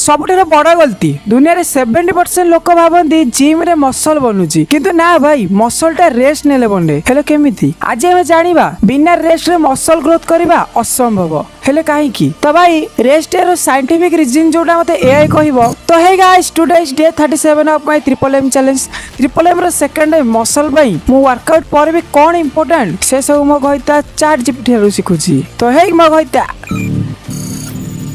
सबुठार बड़ गलती दुनिया रे 70% लोक भावती जिम रे मसल बनुची किंतु ना भाई मसलटा रेस्ट नेले बने हेले केमिति आज हम जानिबा बिना रेस्ट रे मसल ग्रोथ करबा असंभव हेले काहे की तो भाई रेस्ट रो साइंटिफिक रीजन जोटा मते एआई कहबो तो hey guys today is day 37 of my triple M challenge triple M रो सेकंड मसल भाई मु वर्कआउट पर भी कोन इंपोर्टेंट से सब मो कहता चैट जीपीटी रो सिखुची तो हे मो कहता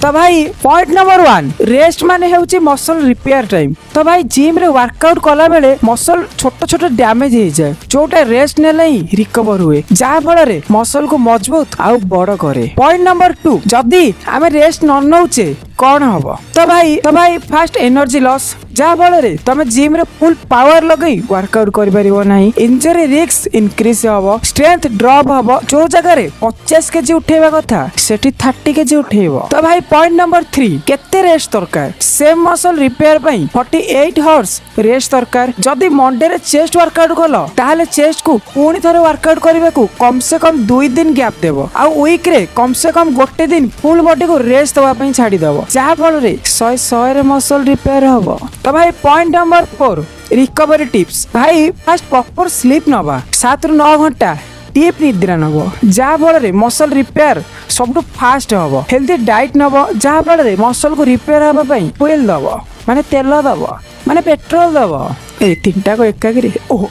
तो भाई पॉइंट नंबर 1 रेस्ट माने हेउची मसल रिपेयर टाइम तो भाई जिम रे वर्कआउट कला बेले मसल छोट छोट डैमेज हो जाए जोटा रेस्ट नेले ही रिकवर हुए जहा फल रे मसल को मजबूत आउ बड़ करे। पॉइंट नंबर 2 जदी आमे रेस्ट न नउचे कौन हबो तो भाई फास्ट एनर्जी लॉस जहा फल रे तमे जिम रे फुल पावर लगई वर्कआउट करि परिबो नाही इंजरी रिस्क इंक्रीज हबो स्ट्रेंथ ड्रॉप हबो जो जगह रे 50 केजी उठेबा कथा सेठी 30 केजी उठेबो। तो भाई पॉइंट नंबर 3 केते रेस्ट दरकार सेम मसल रिपेयर पई 48 हॉर्स रेस्ट दरकार जदी मंडे रे चेस्ट वर्कआउट कलो ताहाले चेस्ट को पुणी थरे वर्कआउट करबा को कम से कम 2 दिन गैप देबो आ वीक रे कम से कम गोटे दिन फुल बॉडी को रेस्ट दवा पई छाडी देबो जहा फल रे 100 रे मसल रिपेयर हबो। तो भाई पॉइंट नंबर 4 रिकवरी टिप्स भाई फास्ट प्रॉपर स्लीप नबा 7 रु 9 घंटा डीप निद्रा नबो जहा फल रे मसल रिपेयर सबटु फास्ट हबो हेल्दी डाइट नबो जहा फल रे मसल को रिपेयर हबा पई ऑयल दबो माने तेल दबो माने पेट्रोल दबो ए तीनटा को एकागिरी ओह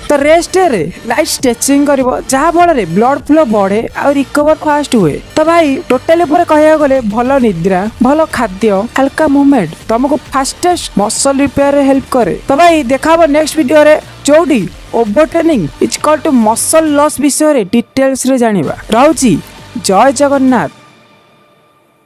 तो रेस्ट रे लाइट स्ट्रेचिंग करिवो जहा फल रे ब्लड फ्लो बढ़े और रिकवर फास्ट हुए। तो भाई टोटली पूरा कहया गले भलो निद्रा भलो खाद्य हल्का मूवमेंट तुमको फास्टेस्ट मसल रिपेयर रे हेल्प करे। तो भाई देखाबो नेक्स्ट वीडियो रे जोडी overtraining is called to muscle loss विषय रे डिटेल्स रे जानिबा रहउची। जय जगन्नाथ।